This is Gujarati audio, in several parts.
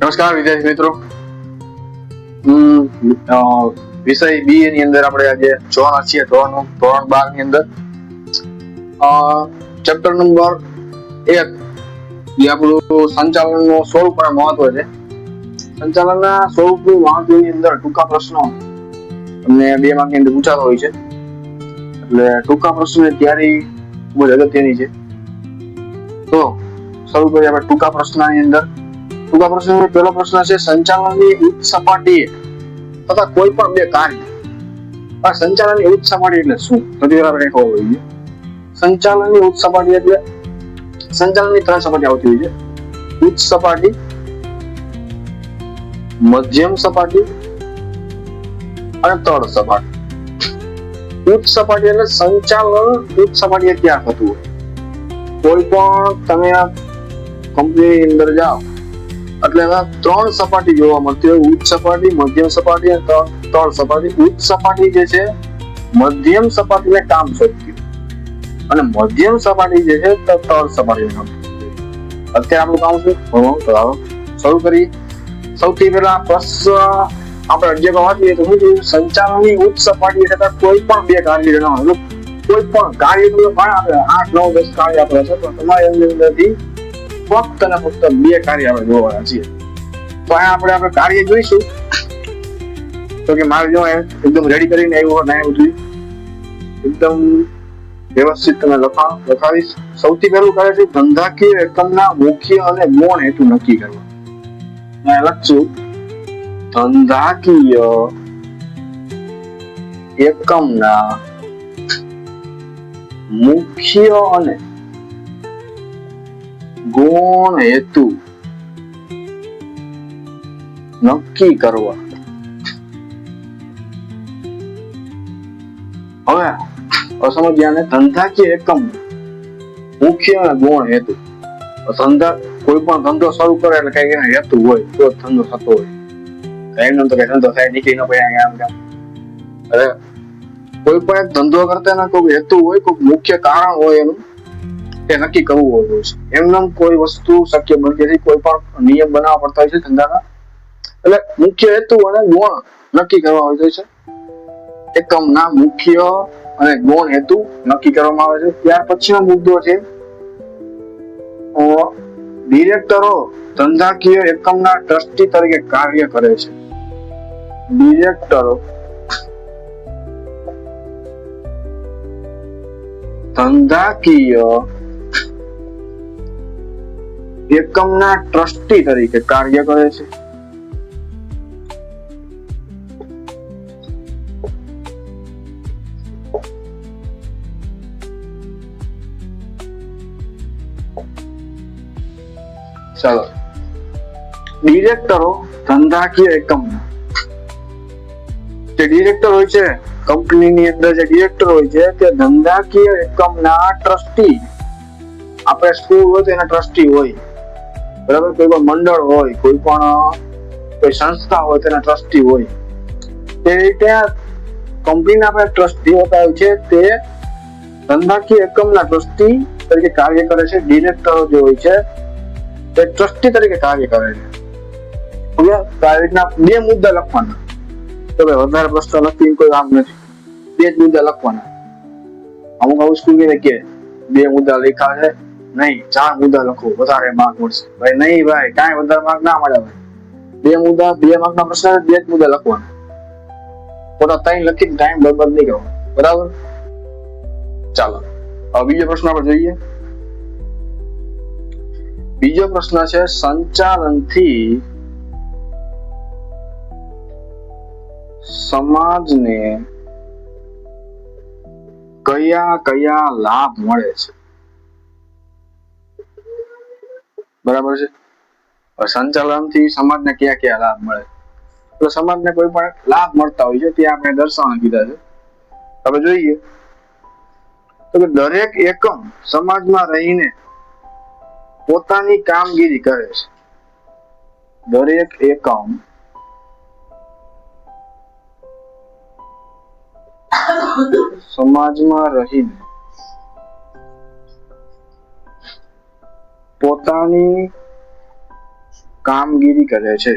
નમસ્કાર વિદ્યાર્થી મિત્રો. વિષય બી ની અંદર આપણે આજે જોવાના છીએ ધોરણ 12 ની અંદર ચેપ્ટર નંબર 1 જે આપણું સંચાલનનું સ્વરૂપ અને મહત્વ છે. સંચાલનના સ્વરૂપનું મહત્વની અંદર ટૂંકા પ્રશ્નો તમને 2 માર્કની અંદર પૂછાતો હોય છે, એટલે ટૂંકા પ્રશ્નોની તૈયારી ખૂબ જ અગત્યની છે. તો શરૂ કરીએ આપણે ટૂંકા પ્રશ્નની અંદર. ટૂંકા પ્રશ્નનો પહેલો પ્રશ્ન છે, સંચાલનની ઉચ્ચ સપાટીએ તથા કોઈ પણ બે કાર્ય. આ સંચાલનની ઉચ્ચ સપાટી એટલે શું? સૌથી પહેલા આપણે ખબર હોવી જોઈએ. સંચાલનની ઉચ્ચ સપાટી એટલે સંચાલનની 3 સપાટી આવતી હોય છે: ઉચ્ચ સપાટી, મધ્યમ સપાટી અને તળ સપાટી. ઉચ્ચ સપાટી એટલે સંચાલન ઉચ્ચ સપાટીએ ત્યાં થતું હોય. કોઈ પણ તમે કંપનીની અંદર જાઓ એટલે 3 સપાટી જોવા મળતી હોય: ઉચ્ચ સપાટી, મધ્યમ સપાટી અને તળ સપાટી. ઉચ્ચ સપાટી જે છે મધ્યમ સપાટીને કામ સોંપતી અને મધ્યમ સપાટી જે છે તે તળ સપાટીને કામ સોંપતી. અત્યારે આપણું કામ શું? શરૂ કરી. સૌથી પહેલા પ્રશ્ન આપણે અધ્યાય વાંચીએ તો શું છે? સંચાલનની ઉચ્ચ સપાટી એટલે કોઈ પણ બે કાર્ય ન હોય. કોઈ પણ કાર્ય તો ઘણા આપણે 8, 9, 10 કાર્ય આપણે છે, પણ તમારે અંદરથી ફક્ત અને ફક્ત 2 કાર્ય આપણે જોવાના છીએ. તો અહીંયા આપણે કાર્ય જોઈશું. તો કે મારે જો એકદમ રેડી કરીને આવ્યું હોય બધું એકદમ વ્યવસ્થિત તમે લખાવીશ. સૌથી પહેલું કરે છે ધંધાકીય એકમના મુખ્ય અને ગૌણ હેતુ નક્કી કરવા. મેં લખશું ધંધાકીય એકમના મુખ્ય અને ગૌણ હેતુ નક્કી કરવા. હવે સમજ્યા, ધંધાકીય એકમ મુખ્ય અને ગૌણ હેતુ. ધંધા કોઈ પણ ધંધો શરૂ કરે એટલે કઈ હેતુ હોય તો ધંધો થતો હોય. એમને તો કઈ ધંધો થાય નીકળી ન પડે આમ. અરે કોઈ પણ એક ધંધો કરતા એના કોઈ હેતુ હોય, કોઈ મુખ્ય કારણ હોય એનું તે નક્કી કરવું હોય છે. એમને કોઈ વસ્તુ શક્ય બનતી નથી. કોઈ પણ નિયમ બનાવવા પડતા હોય છે ધંધાના, એટલે મુખ્ય હેતુ અને ગૌણ નક્કી કરવા હોય છે. એકમના મુખ્ય અને ગૌણ હેતુ નક્કી કરવામાં આવે છે. ત્યાર પછીનો મુદ્દો છે ડિરેક્ટરો ધંધાકીય એકમના ટ્રસ્ટી તરીકે કાર્ય કરે છે. ડિરેક્ટરો ધંધાકીય એકમના ટ્રસ્ટી તરીકે કાર્ય કરે છે. ચાલો, ડિરેક્ટરો ધંધાકીય એકમના જે ડિરેક્ટર હોય છે કંપનીની અંદર, જે ડિરેક્ટર હોય છે તે ધંધાકીય એકમના ટ્રસ્ટી. આપણે સ્કૂલ હોય તો એના ટ્રસ્ટી હોય, બરાબર. કોઈ પણ મંડળ હોય, કોઈ સંસ્થા હોય તેના ટ્રસ્ટી હોય. તે રીતે કંપનીના આપણે ટ્રસ્ટી હોતા હોય છે તે ધંધાકીય એકમના ટ્રસ્ટી તરીકે કાર્ય કરે છે. ડિરેક્ટરો જે હોય છે તે ટ્રસ્ટી તરીકે કાર્ય કરે છે. હવે આ રીતના 2 મુદ્દા લખવાના. તો વધારે પ્રશ્ન લખી કોઈ કામ નથી. 2 જ મુદ્દા લખવાના. અમુક સ્કૂલ કે 2 મુદ્દા લખ્યા છે નહીં, 4 મુદ્દા લખો વધારે માર્ક મળશે. ભાઈ નહીં ભાઈ, કાંઈ વધારે માર્ક ના મળે ભાઈ. 2 મુદ્દા, 2 માર્કના પ્રશ્ન 2 જ મુદ્દા લખવાના. ખોટા 3 લખીને ટાઈમ બરબાદ નહીં કરવાનો, બરાબર. ચાલો, હવે બીજો પ્રશ્ન આપણે જોઈએ. બીજો પ્રશ્ન છે, સંચાલનથી સમાજને કયા કયા લાભ મળે છે? બરાબર છે. સંચાલનથી સમાજને કયા કયા લાભ મળે? તો સમાજને કોઈ પણ લાભ મળતા હોય છે તે આપણે દર્શાવવા કીધા છે. હવે જોઈએ તો કે દરેક એકમ સમાજમાં રહીને પોતાની કામગીરી કરે છે. દરેક એકમ સમાજમાં રહીને પોતાની કામગીરી કરે છે.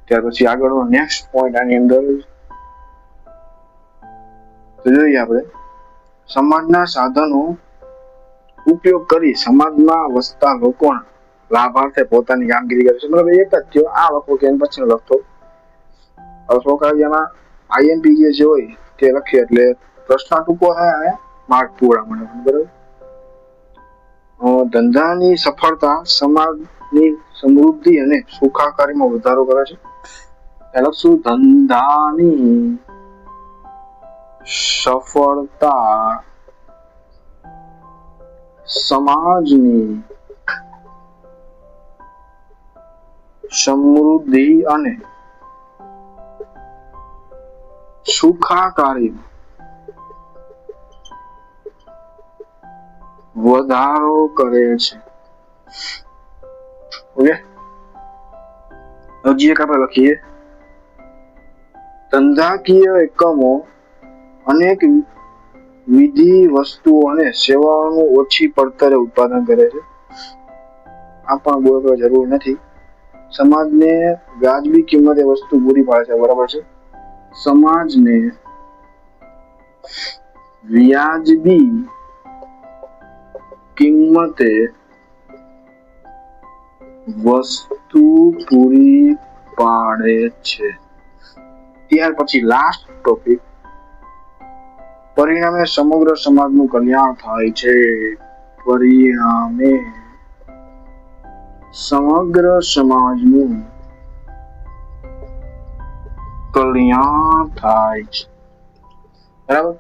ત્યાર પછી આગળનો નેક્સ્ટ પોઈન્ટ આની અંદર જોઈએ આપણે, સમાજના સાધનો ઉપયોગ કરી સમાજમાં વસતા લોકોના લાભાર્થે પોતાની કામગીરી કરે છે. મતલબ એક જ થયો આ લખો કે પછી લખતો. હવે છોકરાઓમાં આઈએમપી જે હોય તે લખીએ એટલે પ્રશ્ન ટૂંકો થાય અને માર્ક પૂરા મળે. બરાબર. ધંધાની સફળતા સમાજની સમૃદ્ધિ અને સુખાકારીમાં વધારો કરે છે. લખશું ધંધાની સફળતા સમાજની સમૃદ્ધિ અને સુખાકારી વધારો કરે છે. ઓકે, હજી એક આપણે લખીએ, ધંધાકીય એકમો અનેક વિધિ વસ્તુઓ અને સેવાઓનું ઓછી પડતરે ઉત્પાદન કરે છે. આ પણ બોલવા જરૂર નથી. સમાજને વ્યાજબી કિંમતે વસ્તુ પૂરી પાડે છે. બરાબર છે. સમાજને વ્યાજબી કિંમતે વસ્તુ પૂરી પાડે છે. ત્યાર પછી લાસ્ટ ટોપિક, પરિણામે સમગ્ર સમાજનું કલ્યાણ થાય છે. પરિણામે સમગ્ર સમાજનું કલ્યાણ થાય છે. બરાબર.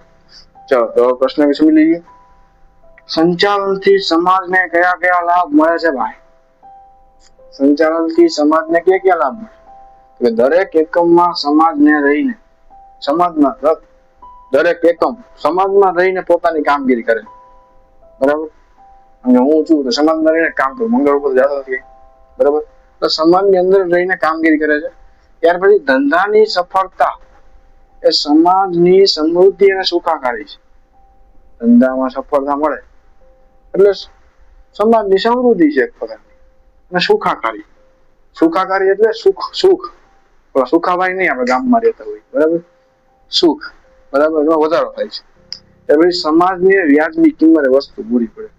ચલો તો પ્રશ્ન સમજી લઈએ. સંચાલનથી સમાજને કયા કયા લાભ મળે છે ભાઈ? સંચાલનથી સમાજને કયા કયા લાભ મળે? કે દરેક એકમમાં સમાજમાં દરેક એકમ સમાજમાં રહીને પોતાની કામગીરી કરે. બરાબર. અને હું છું તો સમાજમાં રહીને કામ કરું. મંગળ ઉપર જતો નથી. બરાબર. તો સમાજની અંદર રહીને કામગીરી કરે છે. ત્યાર પછી ધંધાની સફળતા એ સમાજની સમૃદ્ધિ અને સુખાકારી છે. ધંધામાં સફળતા મળે એટલે સમાજની સમૃદ્ધિ છે એક પ્રકારની, અને સુખાકારી એટલે સુખ સુખાભાઈ નહીં, આપણે ગામમાં રહેતા હોય. બરાબર. સુખ. બરાબર. એમાં વધારો થાય છે. એ પછી સમાજને વ્યાજબી કિંમતે વસ્તુ પૂરી પડે.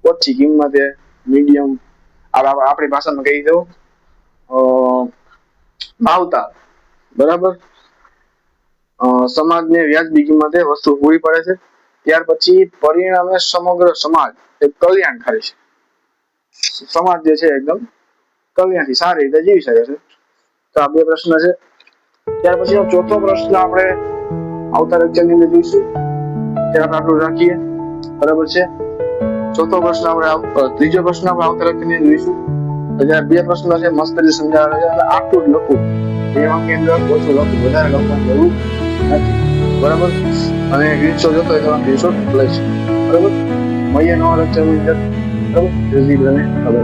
ઓછી કિંમતે, મીડિયમ, આપણી ભાષામાં કહી દો ભાવતા. બરાબર. સમાજને વ્યાજબી કિંમતે વસ્તુ પૂરી પડે છે. ત્યાર પછી પરિણામે સમગ્ર સમાજ એક કલ્યાણકારી છે. સમાજ જે છે એકદમ કલ્યાણથી સારી રીતે જીવી શકે છે. તો આ બે પ્રશ્ન છે. ત્યાર પછી ચોથો પ્રશ્ન આપણે આવતા લેક્ચરની અંદર જોઈશું. ત્યારે આટલું રાખીએ. બરાબર છે. ચોથો પ્રશ્ન ત્રીજો પ્રશ્ન આપણે આવતા લેક્ચરની અંદર જોઈશું. જ્યારે બે પ્રશ્ન છે મસ્ત રીતે સમજાવે છે. એટલે આટલું જ લખવું. બે વાક્ય અંદર ઓછું લખવું, વધારે લખવાની જરૂર નથી. બરાબર. અને સ્ક્રીનશોટ જોતો હોય તો સ્ક્રીનશોટ લઈશું. બરાબર. મળીએ નવા લેક્ચરની અંદર. બરાબર. જલ્દી બને હવે.